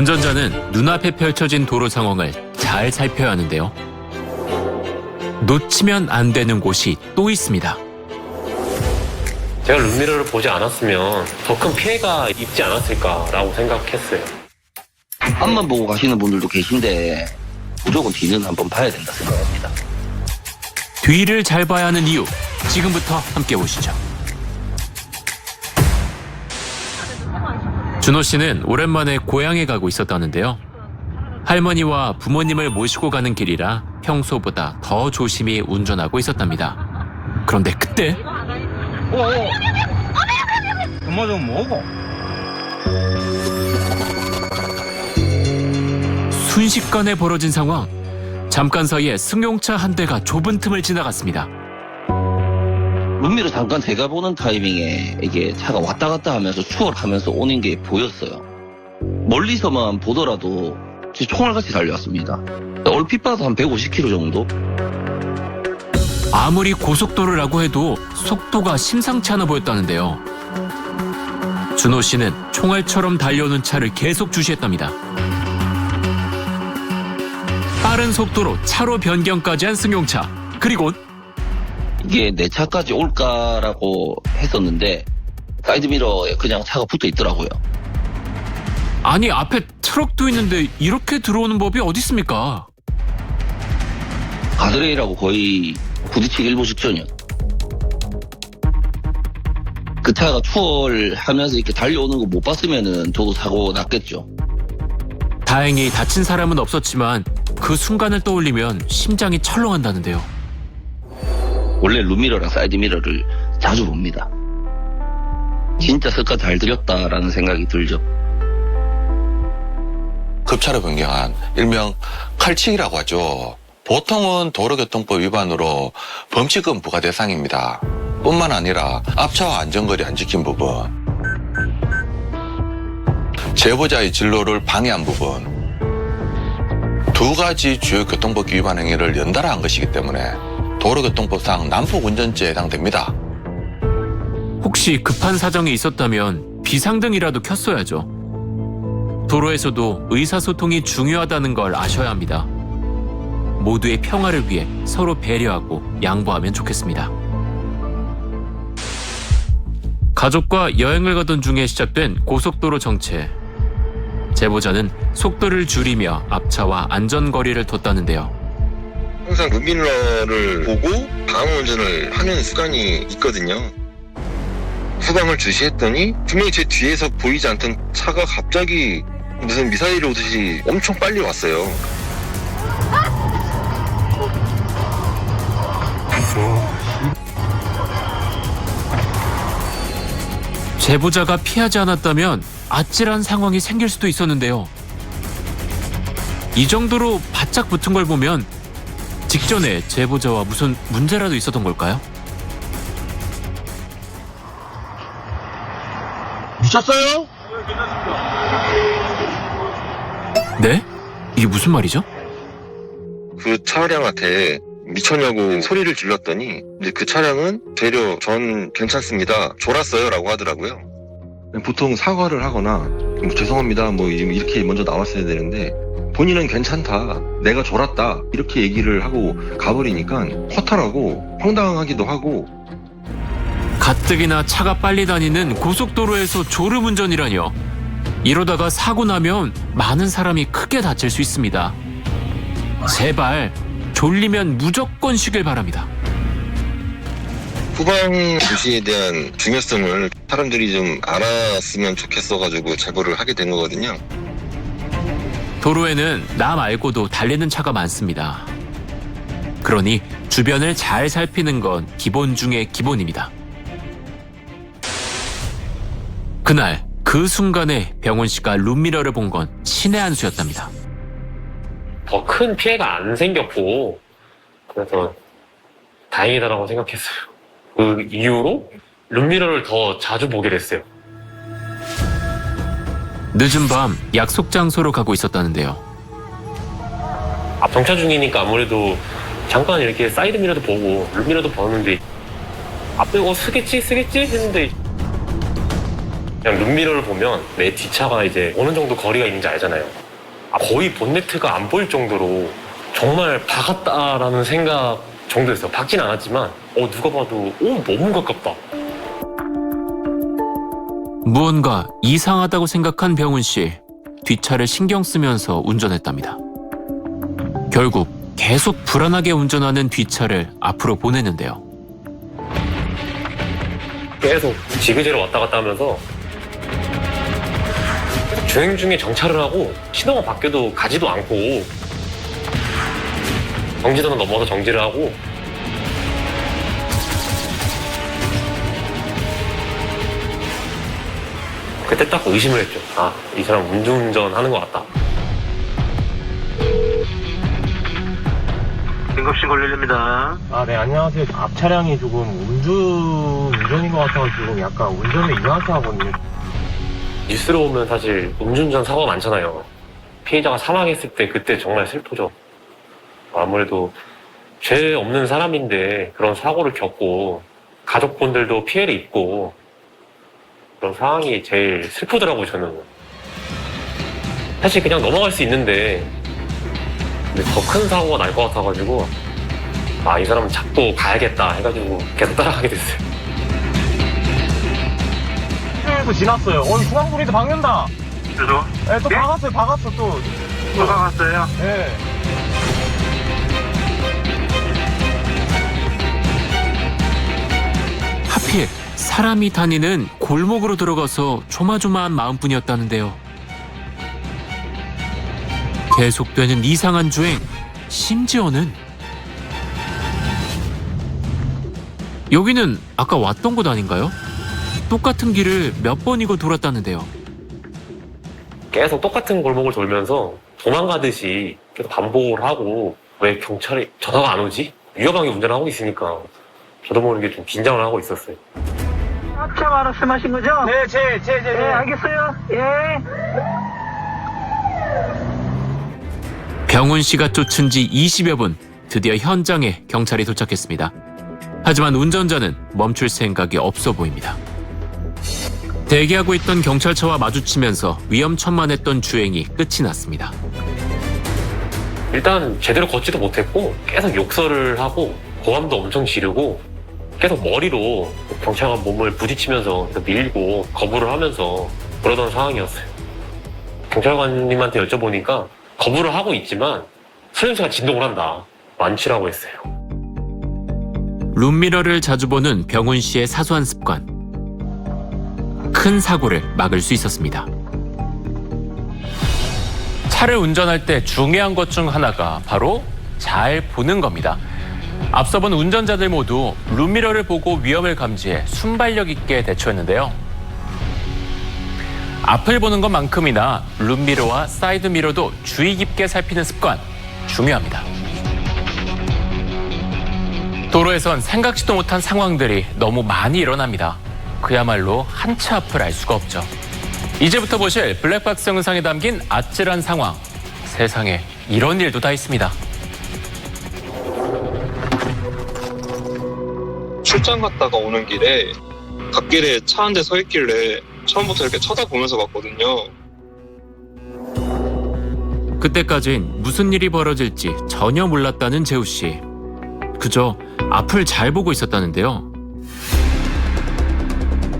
운전자는 눈앞에 펼쳐진 도로 상황을 잘 살펴야 하는데요. 놓치면 안 되는 곳이 또 있습니다. 제가 룸미러를 보지 않았으면 더 큰 피해가 입지 않았을까라고 생각했어요. 앞만 보고 가시는 분들도 계신데 무조건 뒤는 한번 봐야 된다 생각합니다. 뒤를 잘 봐야 하는 이유, 지금부터 함께 보시죠. 준호 씨는 오랜만에 고향에 가고 있었다는데요. 할머니와 부모님을 모시고 가는 길이라 평소보다 더 조심히 운전하고 있었답니다. 그런데 그때 엄마 좀 뭐고? 순식간에 벌어진 상황. 잠깐 사이에 승용차 한 대가 좁은 틈을 지나갔습니다. 룸미러 잠깐 제가 보는 타이밍에 이게 차가 왔다 갔다 하면서 추월하면서 오는 게 보였어요. 멀리서만 보더라도 총알같이 달려왔습니다. 얼핏 봐도 한 150km 정도? 아무리 고속도로라고 해도 속도가 심상치 않아 보였다는데요. 준호 씨는 총알처럼 달려오는 차를 계속 주시했답니다. 빠른 속도로 차로 변경까지 한 승용차. 그리고 이게 내 차까지 올까라고 했었는데 사이드미러에 그냥 차가 붙어 있더라고요. 아니 앞에 트럭도 있는데 이렇게 들어오는 법이 어디 있습니까? 가드레일하고 거의 부딪히기 일보 직전이었죠. 그 차가 추월하면서 이렇게 달려오는 거 못 봤으면은 저도 사고 났겠죠. 다행히 다친 사람은 없었지만 그 순간을 떠올리면 심장이 철렁한다는데요. 원래 룸미러랑 사이드미러를 자주 봅니다. 진짜 석가 잘 들였다라는 생각이 들죠. 급차로 변경한 일명 칼치기라고 하죠. 보통은 도로교통법 위반으로 범칙금 부과 대상입니다. 뿐만 아니라 앞차와 안전거리 안 지킨 부분, 제보자의 진로를 방해한 부분, 두 가지 주요 교통법 위반 행위를 연달아 한 것이기 때문에 도로교통법상 난폭운전죄에 해당됩니다. 혹시 급한 사정이 있었다면 비상등이라도 켰어야죠. 도로에서도 의사소통이 중요하다는 걸 아셔야 합니다. 모두의 평화를 위해 서로 배려하고 양보하면 좋겠습니다. 가족과 여행을 가던 중에 시작된 고속도로 정체. 제보자는 속도를 줄이며 앞차와 안전거리를 뒀다는데요. 항상 룸미러를 보고 방어 운전을 하는 습관이 있거든요. 후방을 주시했더니 분명히 제 뒤에서 보이지 않던 차가 갑자기 무슨 미사일이 오듯이 엄청 빨리 왔어요. 제보자가 피하지 않았다면 아찔한 상황이 생길 수도 있었는데요. 이 정도로 바짝 붙은 걸 보면 직전에 제보자와 무슨 문제라도 있었던 걸까요? 미쳤어요? 네? 이게 무슨 말이죠? 그 차량한테 미쳤냐고 소리를 질렀더니 이제 그 차량은 되려 전 괜찮습니다. 졸았어요 라고 하더라고요. 보통 사과를 하거나 뭐 죄송합니다 뭐 이렇게 먼저 나왔어야 되는데 본인은 괜찮다 내가 졸았다 이렇게 얘기를 하고 가버리니까 허탈하고 황당하기도 하고. 가뜩이나 차가 빨리 다니는 고속도로에서 졸음운전이라뇨. 이러다가 사고 나면 많은 사람이 크게 다칠 수 있습니다. 제발 졸리면 무조건 쉬길 바랍니다. 후방 주시에 대한 중요성을 사람들이 좀 알았으면 좋겠어가지고 제보를 하게 된 거거든요. 도로에는 나 말고도 달리는 차가 많습니다. 그러니 주변을 잘 살피는 건 기본 중의 기본입니다. 그날 그 순간에 병훈 씨가 룸미러를 본 건 신의 한 수였답니다. 더 큰 피해가 안 생겼고 그래서 다행이다라고 생각했어요. 그 이후로 룸미러를 더 자주 보게 됐어요. 늦은 밤 약속 장소로 가고 있었다는데요. 정차 중이니까 아무래도 잠깐 이렇게 사이드미러도 보고 룸미러도 보는데 앞에 쓰겠지 했는데 그냥 룸미러를 보면 내 뒷차가 이제 어느 정도 거리가 있는지 알잖아요. 거의 본네트가 안 보일 정도로 정말 박았다라는 생각 정도였어요. 박진 않았지만 누가 봐도 너무 가깝다. 무언가 이상하다고 생각한 병훈 씨. 뒷차를 신경 쓰면서 운전했답니다. 결국 계속 불안하게 운전하는 뒷차를 앞으로 보내는데요. 계속 지그재그 왔다 갔다 하면서 주행 중에 정차를 하고 신호가 바뀌어도 가지도 않고 정지선을 넘어서 정지를 하고 그때 딱 의심을 했죠. 이 사람 음주운전 하는 것 같다. 긴급신 걸리렵니다. 네, 안녕하세요. 앞 차량이 조금 운전인 것 같아가지고 약간 운전을 이상하게 하거든요. 뉴스로 보면 사실 음주운전 사고가 많잖아요. 피해자가 사망했을 때 그때 정말 슬프죠. 아무래도 죄 없는 사람인데 그런 사고를 겪고 가족분들도 피해를 입고 그런 상황이 제일 슬프더라고요, 저는. 사실 그냥 넘어갈 수 있는데 더 큰 사고가 날 것 같아가지고 이 사람은 잡고 가야겠다 해가지고 계속 따라가게 됐어요. 도 지났어요. 중앙분리도 박는다. 그래서? 네, 또 박았어 또. 또 박았어요? 네. 하필 사람이 다니는 골목으로 들어가서 조마조마한 마음뿐이었다는데요. 계속되는 이상한 주행, 심지어는 여기는 아까 왔던 곳 아닌가요? 똑같은 길을 몇 번이고 돌았다는데요. 계속 똑같은 골목을 돌면서 도망가듯이 계속 반복을 하고 왜 경찰이 전화가 안 오지? 위험하게 운전하고 있으니까 저도 모르게 좀 긴장을 하고 있었어요. 차 말씀하신 거죠? 네, 네, 알겠어요. 예. 병훈 씨가 쫓은 지 20여 분, 드디어 현장에 경찰이 도착했습니다. 하지만 운전자는 멈출 생각이 없어 보입니다. 대기하고 있던 경찰차와 마주치면서 위험천만했던 주행이 끝이 났습니다. 일단 제대로 걷지도 못했고 계속 욕설을 하고 고함도 엄청 지르고 계속 머리로 경찰관 몸을 부딪히면서 밀고 거부를 하면서 그러던 상황이었어요. 경찰관님한테 여쭤보니까 거부를 하고 있지만 수렴차가 진동을 한다. 완치라고 했어요. 룸미러를 자주 보는 병훈 씨의 사소한 습관. 큰 사고를 막을 수 있었습니다. 차를 운전할 때 중요한 것 중 하나가 바로 잘 보는 겁니다. 앞서 본 운전자들 모두 룸미러를 보고 위험을 감지해 순발력 있게 대처했는데요. 앞을 보는 것만큼이나 룸미러와 사이드미러도 주의 깊게 살피는 습관 중요합니다. 도로에선 생각지도 못한 상황들이 너무 많이 일어납니다. 그야말로 한 치 앞을 알 수가 없죠. 이제부터 보실 블랙박스 영상에 담긴 아찔한 상황. 세상에 이런 일도 다 있습니다. 출장 갔다가 오는 길에 갓길에 차 한 대 서 있길래 처음부터 이렇게 쳐다보면서 갔거든요. 그때까진 무슨 일이 벌어질지 전혀 몰랐다는 재우 씨. 그저 앞을 잘 보고 있었다는데요.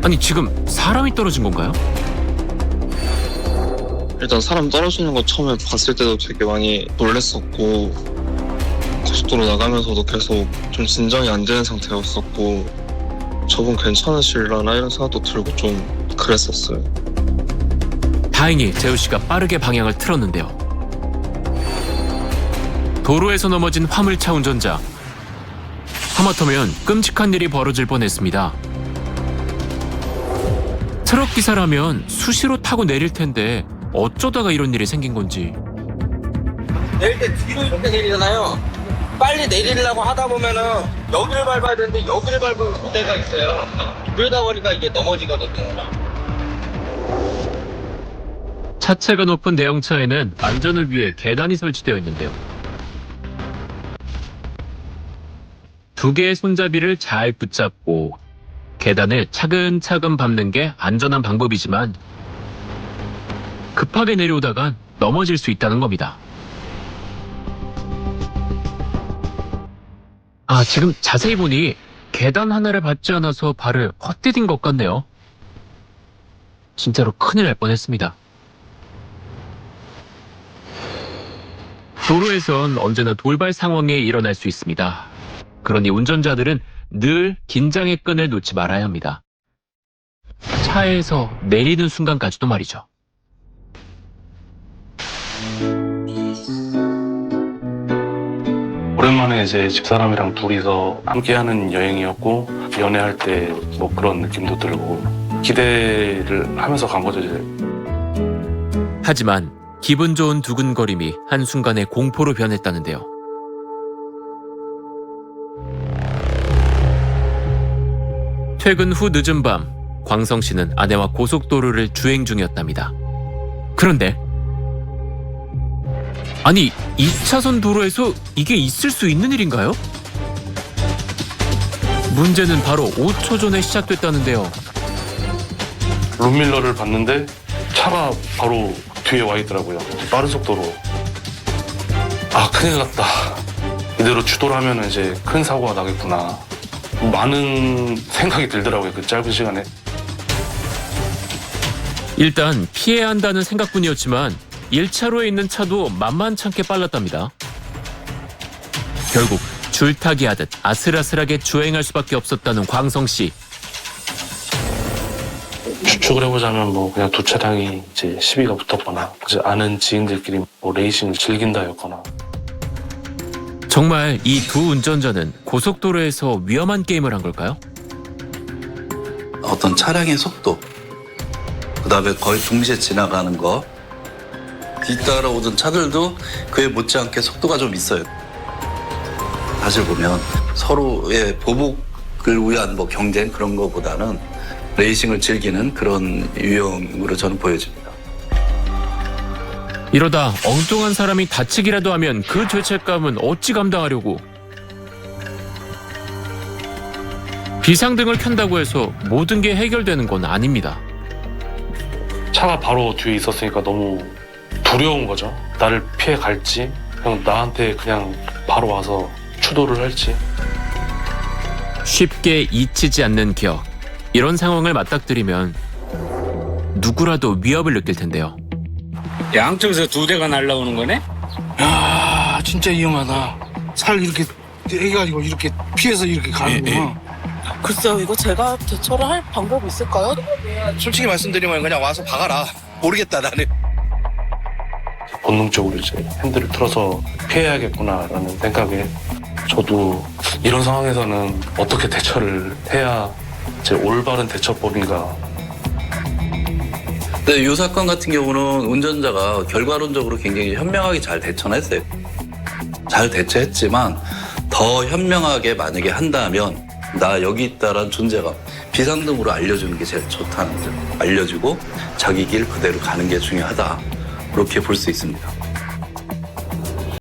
아니 지금 사람이 떨어진 건가요? 일단 사람 떨어지는 거 처음에 봤을 때도 되게 많이 놀랬었고 고속도로 나가면서도 계속 좀 진정이 안 되는 상태였었고 저분 괜찮으실라나 이런 생각도 들고 좀 그랬었어요. 다행히 재우 씨가 빠르게 방향을 틀었는데요. 도로에서 넘어진 화물차 운전자. 하마터면 끔찍한 일이 벌어질 뻔했습니다. 트럭 기사라면 수시로 타고 내릴 텐데 어쩌다가 이런 일이 생긴 건지. 내릴 때 뒤로 이렇게 내리잖아요. 빨리 내리려고 하다 보면은 여기를 밟아야 되는데 여기를 밟을 때가 있어요. 그러다 보니까 이게 넘어지거든요. 차체가 높은 대형차에는 안전을 위해 계단이 설치되어 있는데요. 두 개의 손잡이를 잘 붙잡고 계단을 차근차근 밟는 게 안전한 방법이지만 급하게 내려오다간 넘어질 수 있다는 겁니다. 지금 자세히 보니 계단 하나를 밟지 않아서 발을 헛디딘 것 같네요. 진짜로 큰일 날 뻔했습니다. 도로에선 언제나 돌발 상황이 일어날 수 있습니다. 그러니 운전자들은 늘 긴장의 끈을 놓지 말아야 합니다. 차에서 내리는 순간까지도 말이죠. 오랜만에 이제 집사람이랑 둘이서 함께하는 여행이었고 연애할 때 뭐 그런 느낌도 들고 기대를 하면서 간 거죠 이제. 하지만 기분 좋은 두근거림이 한순간에 공포로 변했다는데요. 퇴근 후 늦은 밤, 광성 씨는 아내와 고속도로를 주행 중이었답니다. 그런데 아니, 2차선 도로에서 이게 있을 수 있는 일인가요? 문제는 바로 5초 전에 시작됐다는데요. 룸밀러를 봤는데 차가 바로 뒤에 와 있더라고요. 빠른 속도로. 큰일 났다. 이대로 추돌 하면 이제 큰 사고가 나겠구나. 많은 생각이 들더라고요, 그 짧은 시간에. 일단 피해야 한다는 생각뿐이었지만 1차로에 있는 차도 만만찮게 빨랐답니다. 결국 줄타기 하듯 아슬아슬하게 주행할 수밖에 없었다는 광성 씨. 추측을 해보자면 뭐 그냥 두 차량이 이제 시비가 붙었거나 이제 아는 지인들끼리 뭐 레이싱을 즐긴다였거나. 정말 이 두 운전자는 고속도로에서 위험한 게임을 한 걸까요? 어떤 차량의 속도, 그다음에 거의 동시에 지나가는 거, 뒤따라오던 차들도 그에 못지않게 속도가 좀 있어요. 사실 보면 서로의 보복을 위한 뭐 경쟁 그런 거보다는 레이싱을 즐기는 그런 유형으로 저는 보여집니다. 이러다 엉뚱한 사람이 다치기라도 하면 그 죄책감은 어찌 감당하려고. 비상등을 켠다고 해서 모든 게 해결되는 건 아닙니다. 차가 바로 뒤에 있었으니까 너무 두려운 거죠. 나를 피해 갈지, 그냥 나한테 그냥 바로 와서 추돌을 할지. 쉽게 잊히지 않는 기억. 이런 상황을 맞닥뜨리면 누구라도 위협을 느낄 텐데요. 양쪽에서 두 대가 날라오는 거네? 야, 진짜 위험하다. 살 이렇게 해가지고 이렇게 피해서 이렇게 가는구나. 글쎄요, 이거 제가 대처를 할 방법이 있을까요? 솔직히 말씀드리면 그냥 와서 박아라. 모르겠다, 나는. 본능적으로 이제 핸들을 틀어서 피해야겠구나라는 생각에 저도 이런 상황에서는 어떻게 대처를 해야 제 올바른 대처법인가. 근데 이 사건 같은 경우는 운전자가 결과론적으로 굉장히 현명하게 잘 대처는 했어요. 잘 대처했지만 더 현명하게 만약에 한다면 나 여기 있다라는 존재감, 비상등으로 알려주는 게 제일 좋다는 거죠. 알려주고 자기 길 그대로 가는 게 중요하다. 그렇게 볼 수 있습니다.